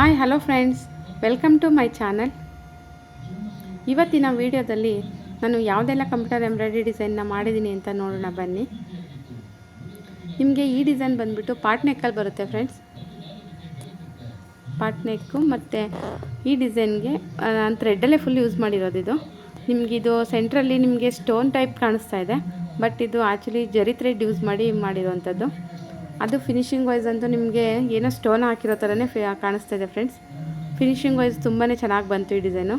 Hi hello friends, welcome to my channel. ಇವತ್ತಿನ ವಿಡಿಯೋದಲ್ಲಿ ನಾನು ಯಾವುದೆಲ್ಲ ಕಂಪ್ಯೂಟರ್ ಎಂಬ್ರಾಯ್ಡ್ರಿ ಡಿಸೈನ್ನ ಮಾಡಿದ್ದೀನಿ ಅಂತ ನೋಡೋಣ ಬನ್ನಿ. ನಿಮಗೆ ಈ ಡಿಸೈನ್ ಬಂದುಬಿಟ್ಟು ಪಾರ್ಟ್ ನೆಕ್ಕಲ್ಲಿ ಬರುತ್ತೆ ಫ್ರೆಂಡ್ಸ್. ಪಾರ್ಟ್ ನೆಕ್ಕು ಮತ್ತು ಈ ಡಿಸೈನ್ಗೆ ನಾನು ಥ್ರೆಡ್ಡಲ್ಲೇ ಫುಲ್ ಯೂಸ್ ಮಾಡಿರೋದು. ನಿಮಗಿದು ಸೆಂಟ್ರಲ್ಲಿ ನಿಮಗೆ ಸ್ಟೋನ್ ಟೈಪ್ ಕಾಣಿಸ್ತಾ ಇದೆ, ಬಟ್ ಇದು ಆ್ಯಕ್ಚುಲಿ ಜರಿ ಥ್ರೆಡ್ ಯೂಸ್ ಮಾಡಿ ಮಾಡಿರೋವಂಥದ್ದು. ಅದು ಫಿನಿಶಿಂಗ್ ವೈಸ್ ಅಂತೂ ನಿಮಗೆ ಏನೋ ಸ್ಟೋನ್ ಹಾಕಿರೋ ಥರನೇ ಕಾಣಿಸ್ತಾ ಇದೆ ಫ್ರೆಂಡ್ಸ್. ಫಿನಿಶಿಂಗ್ ವೈಸ್ ತುಂಬಾ ಚೆನ್ನಾಗಿ ಬಂತು ಈ ಡಿಸೈನು,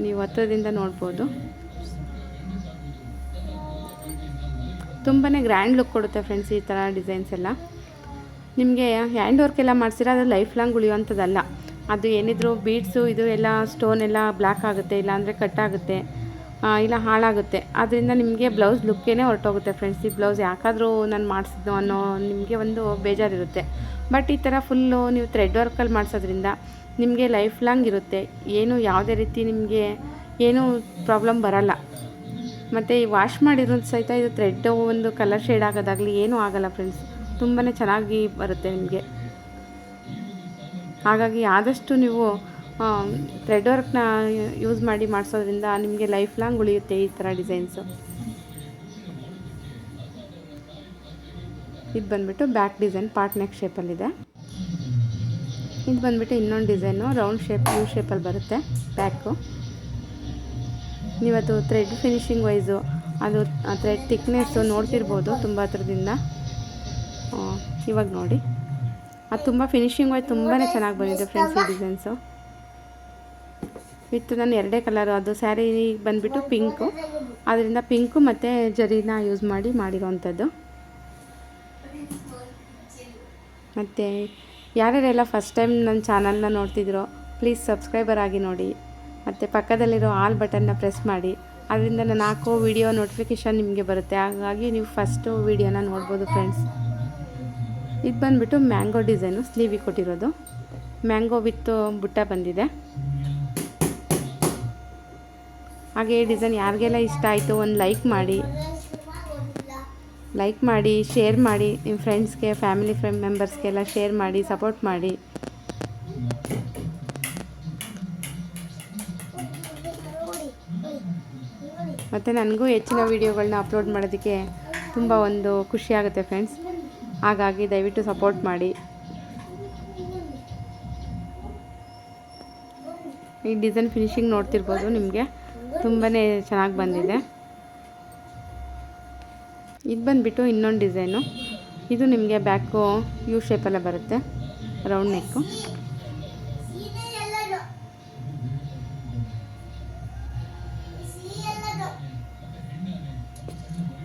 ನೀವು ಹತ್ರದಿಂದ ನೋಡ್ಬೋದು. ತುಂಬಾ ಗ್ರ್ಯಾಂಡ್ ಲುಕ್ ಕೊಡುತ್ತೆ ಫ್ರೆಂಡ್ಸ್ ಈ ಥರ ಡಿಸೈನ್ಸ್ ಎಲ್ಲ. ನಿಮಗೆ ಹ್ಯಾಂಡ್ ವರ್ಕ್ ಎಲ್ಲ ಮಾಡಿಸಿದ್ರೆ ಅದು ಲೈಫ್ ಲಾಂಗ್ ಉಳಿಯುವಂಥದ್ದಲ್ಲ. ಅದು ಏನಿದ್ರು ಬೀಡ್ಸು ಇದು ಎಲ್ಲ ಸ್ಟೋನ್ ಎಲ್ಲ ಬ್ಲ್ಯಾಕ್ ಆಗುತ್ತೆ, ಇಲ್ಲಾಂದರೆ ಕಟ್ ಆಗುತ್ತೆ, ಇಲ್ಲ ಹಾಳಾಗುತ್ತೆ. ಆದ್ದರಿಂದ ನಿಮಗೆ ಬ್ಲೌಸ್ ಲುಕ್ಕೇ ಹೊರಟೋಗುತ್ತೆ ಫ್ರೆಂಡ್ಸ್. ಈ ಬ್ಲೌಸ್ ಯಾಕಾದರೂ ನಾನು ಮಾಡಿಸಿದ್ದು ಅನ್ನೋ ನಿಮಗೆ ಒಂದು ಬೇಜಾರಿರುತ್ತೆ. ಬಟ್ ಈ ಥರ ಫುಲ್ಲು ನೀವು ಥ್ರೆಡ್ ವರ್ಕಲ್ಲಿ ಮಾಡಿಸೋದ್ರಿಂದ ನಿಮಗೆ ಲೈಫ್ ಲಾಂಗ್ ಇರುತ್ತೆ. ಏನು ಯಾವುದೇ ರೀತಿ ನಿಮಗೆ ಏನೂ ಪ್ರಾಬ್ಲಮ್ ಬರಲ್ಲ. ಮತ್ತು ಈ ವಾಶ್ ಮಾಡಿರೋದು ಸಹಿತ ಇದು ಥ್ರೆಡ್ ಒಂದು ಕಲರ್ ಶೇಡ್ ಆಗೋದಾಗಲಿ ಏನೂ ಆಗಲ್ಲ ಫ್ರೆಂಡ್ಸ್. ತುಂಬಾ ಚೆನ್ನಾಗಿ ಬರುತ್ತೆ ನಿಮಗೆ. ಹಾಗಾಗಿ ಆದಷ್ಟು ನೀವು ಥ್ರೆಡ್ ವರ್ಕ್ನ ಯೂಸ್ ಮಾಡಿ ಮಾಡಿಸೋದ್ರಿಂದ ನಿಮಗೆ ಲೈಫ್ ಲಾಂಗ್ ಉಳಿಯುತ್ತೆ ಈ ಥರ ಡಿಸೈನ್ಸು. ಇದು ಬಂದುಬಿಟ್ಟು ಬ್ಯಾಕ್ ಡಿಸೈನ್ ಪಾರ್ಟ್ ನೆಕ್ ಶೇಪಲ್ಲಿದೆ. ಇದು ಬಂದುಬಿಟ್ಟು ಇನ್ನೊಂದು ಡಿಸೈನು ರೌಂಡ್ ಶೇಪ್ ಯು ಶೇಪಲ್ಲಿ ಬರುತ್ತೆ ಬ್ಯಾಕು. ನೀವದು ಥ್ರೆಡ್ ಫಿನಿಶಿಂಗ್ ವೈಸು ಅದು ಥ್ರೆಡ್ ಥಿಕ್ನೆಸ್ಸು ನೋಡ್ತಿರ್ಬೋದು ತುಂಬ ಹತ್ರದಿಂದ. ಇವಾಗ ನೋಡಿ, ಅದು ತುಂಬ ಫಿನಿಶಿಂಗ್ ವೈಸ್ ತುಂಬಾ ಚೆನ್ನಾಗಿ ಬಂದಿದೆ ಫ್ರೆಂಡ್ಸ್ ಈ ಡಿಸೈನ್ಸು. ವಿತ್ ನಾನು ಎರಡೇ ಕಲರು, ಅದು ಸ್ಯಾರಿ ಬಂದುಬಿಟ್ಟು ಪಿಂಕು, ಅದರಿಂದ ಪಿಂಕು ಮತ್ತು ಜರಿನ ಯೂಸ್ ಮಾಡಿ ಮಾಡಿರೋವಂಥದ್ದು. ಮತ್ತು ಯಾರ್ಯಾರೆಲ್ಲ ಫಸ್ಟ್ ಟೈಮ್ ನನ್ನ ಚಾನಲ್ನ ನೋಡ್ತಿದ್ರೋ ಪ್ಲೀಸ್ ಸಬ್ಸ್ಕ್ರೈಬರ್ ಆಗಿ ನೋಡಿ, ಮತ್ತು ಪಕ್ಕದಲ್ಲಿರೋ ಆಲ್ ಬಟನ್ನ ಪ್ರೆಸ್ ಮಾಡಿ. ಅದರಿಂದ ನಾನು ಹಾಕೋ ವಿಡಿಯೋ ನೋಟಿಫಿಕೇಷನ್ ನಿಮಗೆ ಬರುತ್ತೆ. ಹಾಗಾಗಿ ನೀವು ಫಸ್ಟು ವಿಡಿಯೋನ ನೋಡ್ಬೋದು ಫ್ರೆಂಡ್ಸ್. ಇದು ಬಂದುಬಿಟ್ಟು ಮ್ಯಾಂಗೋ ಡಿಸೈನು ಸ್ಲೀವಿಗೆ ಕೊಟ್ಟಿರೋದು. ಮ್ಯಾಂಗೋ ವಿತ್ ಬುಟ್ಟ ಬಂದಿದೆ. ಹಾಗೆ ಈ ಡಿಸೈನ್ ಯಾರಿಗೆಲ್ಲ ಇಷ್ಟ ಆಯಿತು ಒಂದು ಲೈಕ್ ಮಾಡಿ ಶೇರ್ ಮಾಡಿ, ನಿಮ್ಮ ಫ್ರೆಂಡ್ಸ್ಗೆ ಫ್ಯಾಮಿಲಿ ಮೆಂಬರ್ಸ್ಗೆಲ್ಲ ಶೇರ್ ಮಾಡಿ ಸಪೋರ್ಟ್ ಮಾಡಿ. ಮತ್ತು ನನಗೂ ಹೆಚ್ಚಿನ ವೀಡಿಯೋಗಳನ್ನ ಅಪ್ಲೋಡ್ ಮಾಡೋದಕ್ಕೆ ತುಂಬ ಒಂದು ಖುಷಿಯಾಗುತ್ತೆ ಫ್ರೆಂಡ್ಸ್. ಹಾಗಾಗಿ ದಯವಿಟ್ಟು ಸಪೋರ್ಟ್ ಮಾಡಿ. ಈ ಡಿಸೈನ್ ಫಿನಿಶಿಂಗ್ ನೋಡ್ತಿರ್ಬೋದು, ನಿಮಗೆ ತುಂಬಾ ಚೆನ್ನಾಗಿ ಬಂದಿದೆ. ಇದು ಬಂದುಬಿಟ್ಟು ಇನ್ನೊಂದು ಡಿಸೈನು. ಇದು ನಿಮಗೆ ಬ್ಯಾಕು ಯು ಶೇಪಲ್ಲೇ ಬರುತ್ತೆ, ರೌಂಡ್ ನೆಕ್ಕು.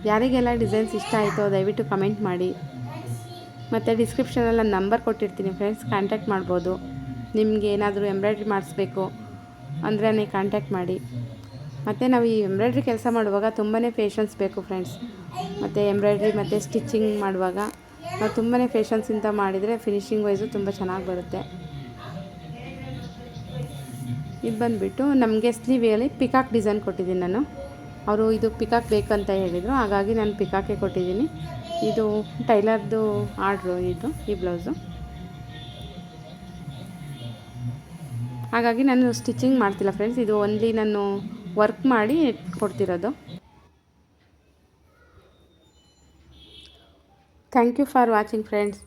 ಯಾರಿಗೆಲ್ಲ ಡಿಸೈನ್ಸ್ ಇಷ್ಟ ಆಯಿತೋ ದಯವಿಟ್ಟು ಕಮೆಂಟ್ ಮಾಡಿ. ಮತ್ತು ಡಿಸ್ಕ್ರಿಪ್ಷನಲ್ಲಿ ನಾನು ನಂಬರ್ ಕೊಟ್ಟಿರ್ತೀನಿ ಫ್ರೆಂಡ್ಸ್, ಕಾಂಟ್ಯಾಕ್ಟ್ ಮಾಡ್ಬೋದು. ನಿಮಗೆ ಏನಾದರೂ ಎಂಬ್ರಾಯ್ಡ್ರಿ ಮಾಡಿಸ್ಬೇಕು ಅಂದರೆ ನೀವು ಕಾಂಟ್ಯಾಕ್ಟ್ ಮಾಡಿ. ಮತ್ತು ನಾವು ಈ ಎಂಬ್ರಾಯ್ಡ್ರಿ ಕೆಲಸ ಮಾಡುವಾಗ ತುಂಬಾ ಪೇಷನ್ಸ್ ಬೇಕು ಫ್ರೆಂಡ್ಸ್. ಮತ್ತು ಎಂಬ್ರಾಯ್ಡ್ರಿ ಮತ್ತು ಸ್ಟಿಚಿಂಗ್ ಮಾಡುವಾಗ ನಾವು ತುಂಬಾ ಪೇಷನ್ಸಿಂದ ಮಾಡಿದರೆ ಫಿನಿಶಿಂಗ್ ವೈಸು ತುಂಬ ಚೆನ್ನಾಗಿ ಬರುತ್ತೆ. ಇದು ಬಂದುಬಿಟ್ಟು ನಮಗೆ ಸ್ಲೀವಿಯಲ್ಲಿ ಪಿಕಾಕ್ ಡಿಸೈನ್ ಕೊಟ್ಟಿದ್ದೀನಿ ನಾನು. ಅವರು ಇದು ಪಿಕಾಕ್ ಬೇಕಂತ ಹೇಳಿದರು, ಹಾಗಾಗಿ ನಾನು ಪಿಕಾಕೆ ಕೊಟ್ಟಿದ್ದೀನಿ. ಇದು ಟೈಲರ್ದು ಆರ್ಡ್ರು ಈ ಬ್ಲೌಸು. ಹಾಗಾಗಿ ನಾನು ಸ್ಟಿಚಿಂಗ್ ಮಾಡ್ತಿಲ್ಲ ಫ್ರೆಂಡ್ಸ್, ಇದು ಓನ್ಲಿ ನಾನು ವರ್ಕ್ ಮಾಡಿ ಕೊಡ್ತಿರೋದು. Thank you for watching friends.